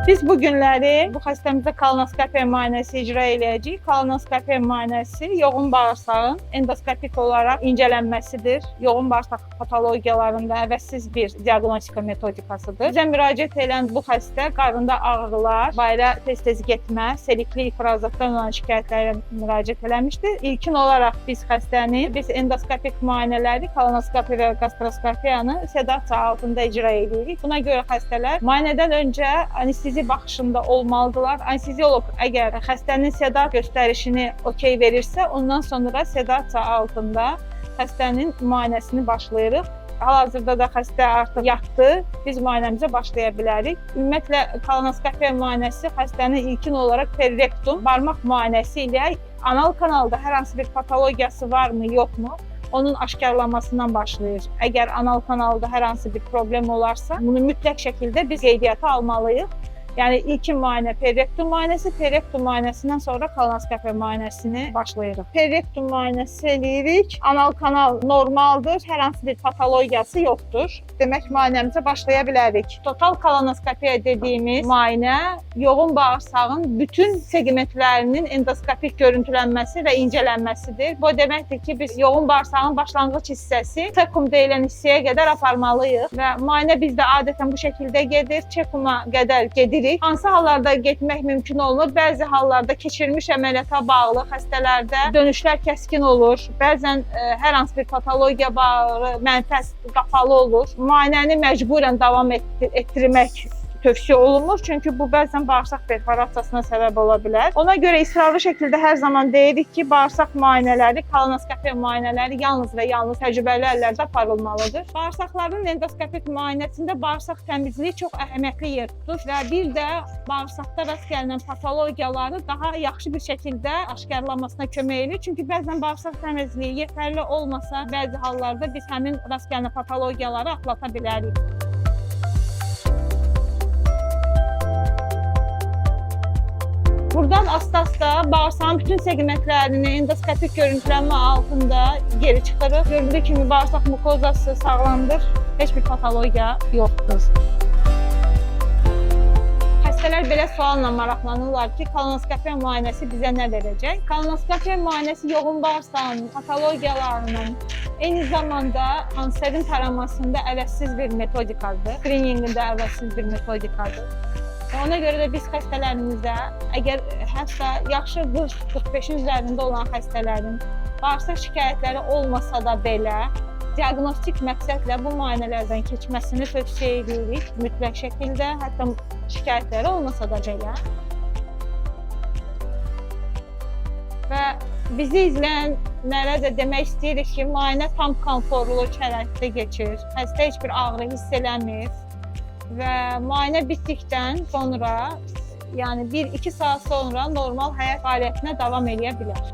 Biz bu günləri bu xəstəmizdə kolonoskopiya müayinəsi icra edəcəyik. Kolonoskopiya müayinəsi yoğun bağırsağın endoskopik olaraq incələnməsidir. Yoğun bağırsaq patologiyalarında əvəzsiz bir diaqnostika metodikasıdır. Bizə müraciət edən bu xəstə qarında ağrılar, bayra tez-tez getmə, selikli ifrazatdan olan şikayətlərə müraciət eləmişdir. İlkin olaraq biz xəstəni endoskopik müayinələri, kolonoskopiya və gastroskopiyanı sedasiya altında icra edirik. Buna görə xəstələr müayinədən öncə anestezi baxışında olmalıdırlar. Anesteziolog əgər xəstənin sedar göstərişini okey verirsə, ondan sonra sedasiya altında xəstənin müayinəsini başlayırıq. Hal-hazırda da xəstə artıq yatdı, biz müayinəmizə başlaya bilərik. Ümumiyyətlə, kolonoskopiya müayinəsi xəstənin ilkin olaraq perirektum barmaq müayinəsi ilə anal kanalda hər hansı bir patologiyası varmı, yoxmu? Onun aşkarlanmasından başlayır. Əgər anal kanalda hər hansı bir problem olarsa, bunu mütləq şəkildə biz qeydiyyata almalıyıq. Yəni ilkin müayinə perirektum müayinəsi, perirektum müayinəsindən sonra kolonoskopiya müayinəsini başlayırıq. Perirektum müayinəsi eləyirik. Anal kanal normaldır, hər hansı bir patologiyası yoxdur. Demək müayinəmizə başlaya bilərik. Total kolonoskopiya dediyimiz müayinə yoğun bağırsağın bütün segmentlərinin endoskopik görüntülənməsi və incələnməsidir. Bu deməkdir ki, biz yoğun bağırsağın başlanğıc hissəsi çekum deyilən hissəyə qədər aparmalıyıq və müayinə bizdə adətən bu şəkildə gedir. Çekuma qədər gedirik. Hansı hallarda getmək mümkün olmur? Bəzi hallarda keçirilmiş əməliyyata bağlı xəstələrdə dönüşlər kəskin olur. Bəzən hər hansı bir patologiya bağlı mənfəs qapalı olur. Müayinəni məcburən davam etdirmək tövsiyə olunmur, çünki bu bəzən bağırsaq perforasiyasına səbəb ola bilər. Ona görə israrlı şəkildə hər zaman deyirik ki, bağırsaq müayinələri, kolonoskopiya müayinələri yalnız və yalnız təcrübəli əllərdə aparılmalıdır. Bağırsaqların endoskopik müayinəsində bağırsaq təmizliyi çox əhəmiyyətli yer tutur və bir də bağırsaqda rast gəlinən patologiyaları daha yaxşı bir şəkildə aşkarlanmasına kömək edir. Çünki bəzən bağırsaq təmizliyi yetərli olmasa, bəzi hallarda biz həmin rast gələn patologiyaları atlata bilərik. Buradan asta-asta bağırsağın bütün segmentlərini endoskopik görüntülənmə altında geri çıxırıq. Görüldüyü kimi bağırsaq mukozası sağlamdır, heç bir patologiya yoxdur. Xəstələr belə sualla maraqlanırlar ki, kolonoskopiya müayinəsi bizə nə verəcək? Kolonoskopiya müayinəsi yoğun bağırsağın patologiyalarının eyni zamanda kanserin taramasında əvəzsiz bir metodikadır, screeningində əvəzsiz bir metodikadır. Ona görə də biz xəstələrimizdə, əgər hətta yaxşı 40-45-in üzərində olan xəstələrin bağırsaq şikayətləri olmasa da belə, diaqnostik məqsədlə bu müayinələrdən keçməsini tövsiyə edirik mütləq şəkildə, hətta şikayətləri olmasa da belə. Və bizi izləyənlərə də demək istəyirik ki, müayinə tam konforlu şəraitdə keçir, xəstə heç bir ağrı hiss eləmir. Və müayinə bitdikdən sonra, yəni 1-2 saat sonra normal həyat fəaliyyətinə davam edə bilər.